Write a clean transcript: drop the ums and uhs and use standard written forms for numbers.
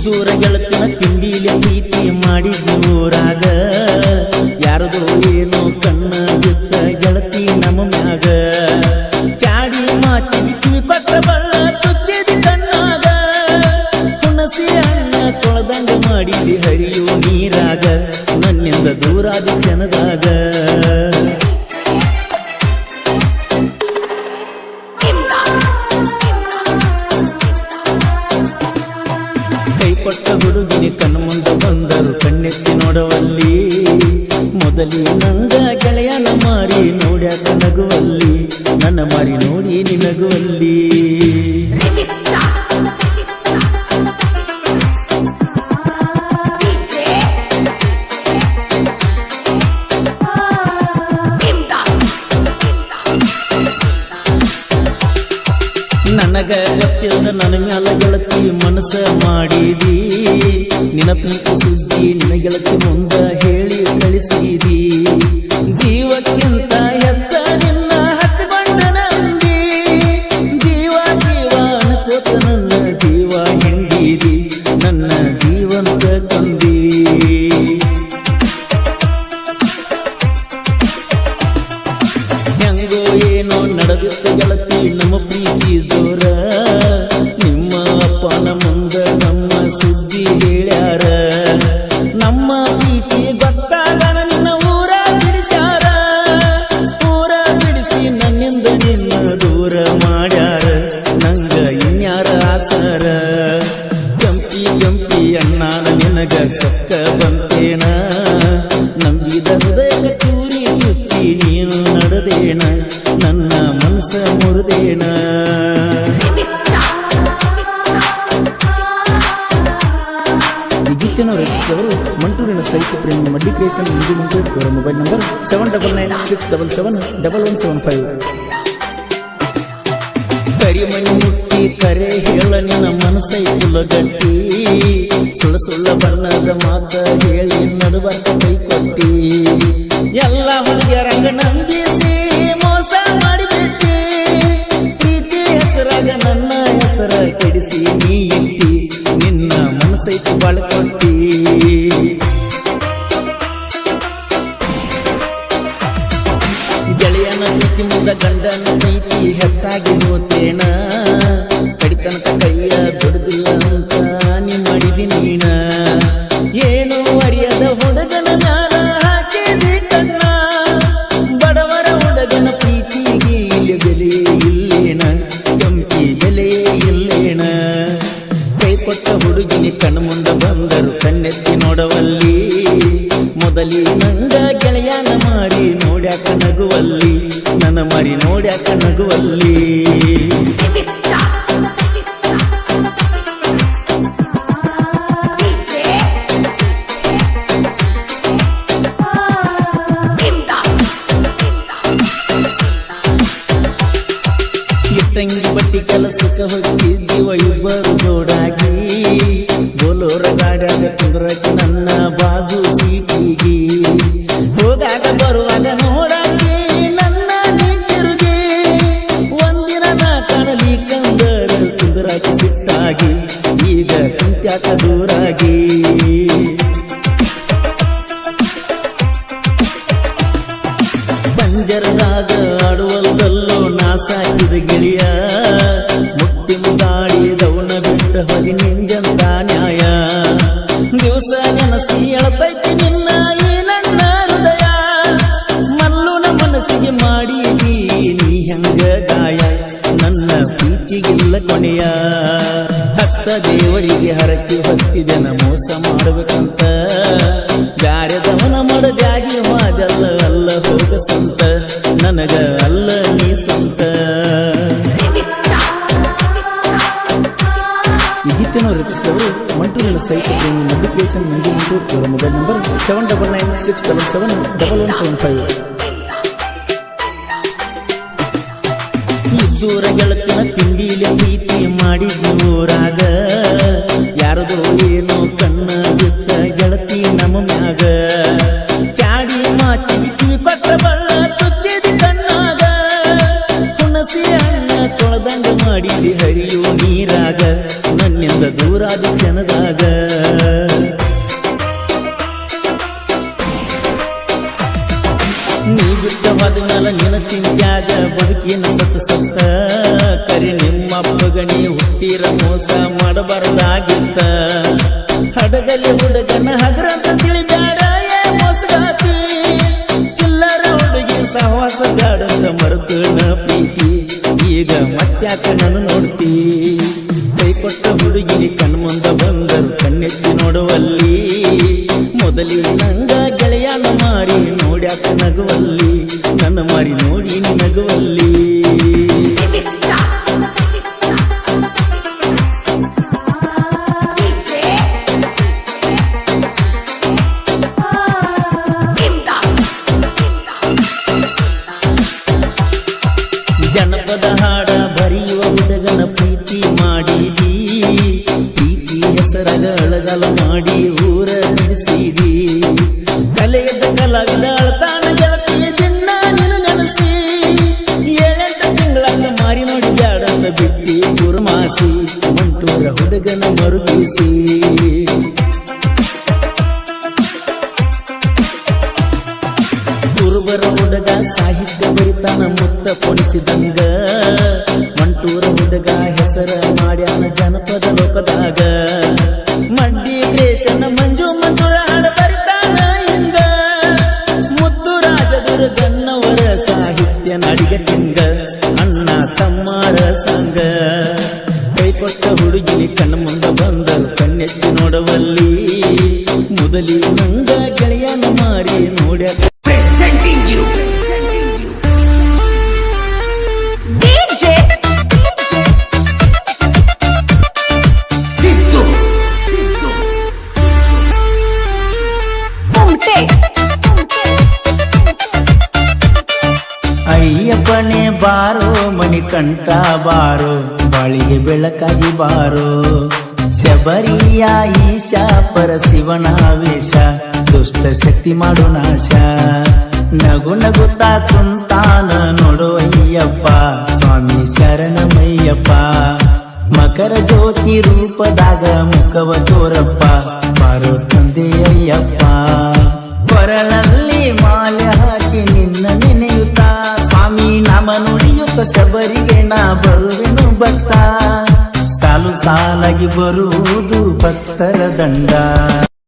ಇದ್ದೂರ ಗೆಳತಿನ ತಿಂಡಿಲಿ ಪ್ರೀತಿ ಮಾಡಿದ್ವಿ ಊರಾಗ ಯಾರದೋ ಏನೋ ಕಣ್ಣ ಬಿದ್ದ ಗೆಳತಿ ನಮ್ಮ ಮ್ಯಾಗ ಚಾಡಿ ಮಾತಿಗೆ ಕಿವಿ ಕೊಟ್ಟ ಬಳ್ಳ ತುಚ್ಚಿದಿ ಕಣ್ಣಾಗ ಹುಣಸಿ ಹಣ್ಣ ತೊಳೆದಂಗ ಮಾಡಿದಿ ಹರಿಯೋ ನೀರಾಗ ನನ್ನಿಂದ ದೂರಾದ ಕ್ಷಣದಾಗ ಕೊಟ್ಟ ಹುಡುಗಿನಿ ಕಣ್ಣು ಮುಂದೆ ಬಂದರು ಕಣ್ಣೆತ್ತಿ ನೋಡವಲ್ಲಿ ಮೊದಲಿ ನಂಗ ಗೆಳೆಯನ ಮಾರಿ ನೋಡ್ಯಾಕ ನಗುವಲ್ಲಿ ನನ್ನ ಮಾರಿ ನೋಡಿ ನಿನಗುವಲ್ಲಿ ನನಗ ಗೊತ್ತಿಲ್ಲ ನನ್ನ ಮ್ಯಾಲ ಗೆಳತಿ ಮನಸ್ಸ ಮಾಡಿದಿ ನಿನ ಪ್ರೀತಿ ಸುದ್ದಿ ನಿನ ಗೆಳತಿ ಮುಂದ ಹೇಳಿ ಕಳಿಸಿದಿ ಜೀವಕ್ಕಿಂತ ಹೆಚ್ಚ ನಿನ್ನ ಹಚ್ಚಬಣ್ಣ ನಂದಿ ಜೀವ ಜೀವ ಅನ್ಕೋತ ನನ್ನ ಜೀವ ಹಿಂಡಿದಿ ನನ್ನ ಜೀವಂತ ತಂದಿ ಹೆಂಗೋ ಏನೋ ನಡೆದಿತ್ತು ಗೆಳತಿ ನಮ್ಮ ಪ್ರೀತಿ ಜೋರ ನಿಮ್ಮ ಅಪ್ಪನ ಮುಂದ ನಮ್ಮ ಸುದ್ದಿ ಹೇಳ್ಯಾರ ನಮ್ಮ ಪ್ರೀತಿ ಗೊತ್ತಾಗ ನನ್ನ ಊರ ಬಿಡಿಸ್ಯಾರ ಊರ ಬಿಡಿಸಿ ನನ್ನಿಂದ ನಿನ್ನ ದೂರ ಮಾಡ್ಯಾರ ನಂಗ ಇನ್ಯಾರ ಆಸರ ಕೆಂಪಿ ಕೆಂಪಿ ಅಣ್ಣಾನ ನಿನಗ ಸಕ್ಕ ಬಂತೇನ ನಂಬಿದ ಹೃದಯ ಚೂರಿ ಚುಚ್ಚಿ ನೀನು ನಡೆದೇನ ನನ್ನ ಮನಸ್ಸ ಮುರಿದೇನ ಈ ಗೀತೆಯನ್ನು ರಚಿಸಿದವರು ಮಂಟೂರಿನ ಸಾಹಿತ್ಯ ಪ್ರೇಮಿ ಮಡ್ಡಿ ಕ್ರಿಯೇಷನ್ ಇಂಜಿನಿಯರ್ ಇವರ ಮೊಬೈಲ್ ನಂಬರ್ 7996771175 ಕರಿಮಣಿ ಮುಟ್ಟಿ ಕರೆ ಹೇಳ ನಿನ್ನ ಮನಸ್ಸೈತುಲ ಗಟ್ಟಿ ಸುಳ್ಳ ಸುಳ್ಳ ಬಣ್ಣದ ಮಾತ ಹೇಳಿ ನಡುಬರ್ತ ಕೈ ಕೊಟ್ಟಿ ಎಲ್ಲ ಹುಡುಗಿಯರಂಗ ನಂಬಿಸಿ ಮೋಸ ಮಾಡಿಬಿಟ್ಟಿ ಪ್ರೀತಿ ಹೆಸರಾಗ ನನ್ನ ಹೆಸರ ಕೆಡಿಸಿ ನೀ ಇಟ್ಟಿ ನಿನ್ನ ಮನಸ್ಸೈತಿ ಬಾಳ್ಕೊಟ್ಟಿ ಗೆಳೆಯನ ಪ್ರೀತಿ ಮುಂದ ಗಂಡನ ಪ್ರೀತಿ ಹೆಚ್ಚಾಗಿ ಹೋತೇನ ಕಡಿತನಕ ಕೈಯ ಬಿಡುದಿಲ್ಲ ಅಂತ ನೀ ಮಾಡಿದಿ ನೀನ ಏನು ಅರಿಯದ ಹುಡುಗನ ಮ್ಯಾಲ ಹಾಕಿದಿ ಕಣ್ಣ ಬಡವರ ಹುಡುಗನ ಪ್ರೀತಿಗೆ ಇಲ್ಲಿ ಬೆಲೆ ಇಲ್ಲೇನ ಕೆಂಪಿ ಬೆಲೆ ಇಲ್ಲೇನ ಕೈ ಕೊಟ್ಟ ಹುಡುಗಿನಿ ಕಣ್ಣು ಮುಂದೆ ಬಂದರು ಕಣ್ಣೆತ್ತಿ ನೋಡವಲ್ಲಿ ಮೊದಲಿ ನಂಗ ಗೆಳೆಯನ ಮಾರಿ ನೋಡ್ಯಾಕ ನಗುವಲ್ಲಿ ನನ್ನ ಮಾರಿ ನೋಡ್ಯಾಕ ನಗುವಲ್ಲಿ ಇಟ್ಟಂಗಿ ಬಟ್ಟಿ ಕೆಲಸಕ್ಕೆ ಹೋಗಿದ್ದೀವ ಇಬ್ಬರು ಜೋಡಾಗಿ ಬೋಲೋರ ಗಾಡ್ಯಾಗ ಕುಂದ್ರಕ್ಕೆ ನನ್ನ ಬಾಜು ಸೀಟಿಗಿ ಹೋಗಾಗ ಬರುವಾಗ ನೋಡಾಕಿ ನನ್ನ ನೀ ತಿರುಗಿ ಒಂದಿನ ನಾ ಕಾಣಲಿ ಕಂದರ ಕುಂದ್ರಾಕಿ ಸಿಟ್ಟಾಗಿ ಈಗ ಕುಂತ್ಯಾಕ ದೂರಾಗಿ ಪಂಜರದಾಗ ಆಡುವಲ್ಲೋ ನಾ ಸಾಕಿದ ಗಿಳಿಯ ಮುಟ್ಟಿ ಮುಗಾಡಿದವನ ಬಿಟ್ಟ ಹೊದಿ ನಿಂಜಂತ ನ್ಯಾಯ ದಿವಸ ನೆನಸಿ ಎಳತೈತಿ ನಿನ್ನ ಈ ನನ್ನ ಹೃದಯ ಮಲ್ಲುನ ಮನಸ್ಸಿಗೆ ಮಾಡಿದಿ ನೀ ಹೆಂಗ ಗಾಯ ನನ್ನ ಪ್ರೀತಿಗಿಲ್ಲ ಕೊನೆಯ ಹತ್ತ ದೇವರಿಗೆ ಹರಕೆ ಹೊತ್ತಿದೆನ ಮೋಸ ಮಾಡಬೇಕಂತ ಬ್ಯಾರೆದವನ ಮಡಗಾಗಿ ಹೋದಲ್ಲ ಅಲ್ಲ ಹೋಗ ಸಂತ ನನಗ ಅಲ್ಲ ನೀ ಸ್ವಂತ ಈ ಗೀತೆಯನ್ನು ರಚಿಸಿದವರು ಮಂಟೂರಿನ ಸಾಹಿತ್ಯ ಪ್ರೇಮಿ ಮಡ್ಡಿ ಕ್ರಿಯೇಷನ್ ಇಂಜಿನಿಯರ್ ಇವರ ಮೊಬೈಲ್ ನಂಬರ್ 7996771175 ಇದ್ದೂರ ಗೆಳತಿನ ತಿಂಡಿಲಿ ಪ್ರೀತಿ ಮಾಡಿದ್ವಿ ಊರಾಗ ಯಾರದೋ ಏನೋ ಕಣ್ಣ ಬಿದ್ದ ಗೆಳತಿ ನಮ್ಮ ಮ್ಯಾಗ ಚಾಡಿ ಮಾತಿಗೆ ಕಿವಿ ಕೊಟ್ಟ ಬಳ್ಳ ತುಚ್ಚಿದಿ ಕಣ್ಣಾಗ ಹುಣಸಿ ಹಣ್ಣ ತೊಳೆದಂಗ ಮಾಡಿದಿ ಹರಿಯೋ ನೀರಾಗ ನನ್ನಿಂದ ದೂರಾದ ಬರುದು ಕ್ಷಣದಾಗ. ನೀ ಬಿಟ್ಟ ಹೋದ್ಮೇಲೆ ನಿನ್ನ ಚಿಂತ್ಯಾಗ ಬದುಕಿನ ಸತ್ತ ಕರಿ ನಿಮ್ಮಪ್ಪಗಣಿ ಹುಟ್ಟಿರ ಮೋಸ ಮಾಡಬಾರದಾಗಿತ್ತ. ಹಡಗಲಿ ಹುಡುಗನ ಹಗರಂತ ತಿಳಿಬ್ಯಾಡ ಏ ಮೋಸಗಾತಿ, ಚಿಲ್ಲರ ಹುಡುಗಿ ಸಹವಾಸ ಬ್ಯಾಡಂತ ಮರುಕಣ ಪ್ರೀತಿ. ಈಗ ಮತ್ತ್ಯಾಕ ನಾನು ನೋಡ್ತಿ, ಕೈ ಕೊಟ್ಟ ಹುಡುಗಿ ಕಣ್ಮುಂದ ಬಂದರು ಕಣ್ಣೆತ್ತಿ ನೋಡುವಲ್ಲಿ. ಮೊದಲಿಗೆ ನಂಗ ಗೆಳೆಯನ ಮಾರಿ ನೋಡ್ಯಾಕ ನಗುವಲ್ಲಿ, ನನ್ನ ಮಾರಿ ನೋಡಿ ನಗುವಲ್ಲಿ. ಜನಪದ ಹಾಡ ಬರೆಯುವ ಹುಡುಗನ ಪ್ರೀತಿ ಮಾಡಿದಿ, ಪ್ರೀತಿ ಹೆಸರಾಗ ಅಳಗಲ ಮಾಡಿ ಊರ ಬಿಡಿಸಿದಿ. ಕಲೆಯದ ಕಲಾವಿದ ಅಳ್ತಾನ ಗೆಳತಿಯ ದಿನ ನೀನು ನೆನಸಿ, 7-8 ತಿಂಗಳಾಗ ಮಾರಿ ನೋಡಿ ಬ್ಯಾಡಂತ ಬಿಟ್ಟಿ ಗುರುಮಾಸಿ, ಮಂಟೂರ ಹುಡುಗನ ಮರುಗಿಸಿ. ಕುರುಬರ ಹುಡುಗ ಸಾಹಿತ್ಯ ಬರಿತಾನ ಮುತ್ತ ಪೊಡಿಸಿದಂಗ, ಮಂಟೂರ ಹುಡುಗ ಹೆಸರ ಮಾಡ್ಯಾನ ಜನಪದ ಲೋಕದಾಗ. ಮಡ್ಡಿ ಕ್ರೇಶನ ಮಂಜು ಮಂಟೂರ ಹಾಡ ಬರಿತಾನ ಹಿಂಗ, ಮುದ್ದು ರಾಜದುರ್ಗನ್ನವರ ಸಾಹಿತ್ಯ ನಡಿಗಟ್ಟಿಂಗ, ಅಣ್ಣ ತಮ್ಮರ ಸಂಗ. ಕೈ ಕೊಟ್ಟ ಹುಡುಗಿ ಕಣ್ಣ ಮುಂದ ಬಂದರು ಕಣ್ಣೆತ್ತಿ ನೋಡವಲ್ಲಿ, ಮೊದಲಿ ನಂಗ ಗೆಳೆಯನ ಮಾರಿ ನೋಡ್ಯಾಕ. Presenting you DJ Siddu Pumte ಅಯ್ಯಪ್ಪನೇ ಬಾರೋ ಮಣಿಕಂಠ ಬಾರೋ, ಬಾಳಿಗೆ ಬೆಳಕಾಗಿ ಬಾರೋ. ಶಬರಿಯ ಈಶಾ ಪರಶಿವನ ವೇಷ, ದುಷ್ಟ ಶಕ್ತಿ ಮಾಡು ನಾಶ. ನಗು ನಗುತ್ತಾ ಕುಂತಾನ ನೋಡು ಅಯ್ಯಪ್ಪ, ಸ್ವಾಮಿ ಶರಣಮಯ್ಯಪ್ಪ. ಮಕರ ಜ್ಯೋತಿ ರೂಪದಾಗ ಮುಖವ ತೋರಪ್ಪ, ಬಾರೋ ತಂದೆ ಅಯ್ಯಪ್ಪ. ಕೊರಳಲ್ಲಿ ಮಾಲೆ ಹಾಕಿ ನಿನ್ನ ನೆನೆಯುತ್ತಾ, ಸ್ವಾಮಿ ನಾಮ ನುಡಿಯುತ್ತ ಶಬರಿಗೆ ನಾ ಬರುವೆನು ಭಕ್ತ. ಸಾಲು ಸಾಲಾಗಿ ಬರುವುದು ಭಕ್ತರ ದಂಡ.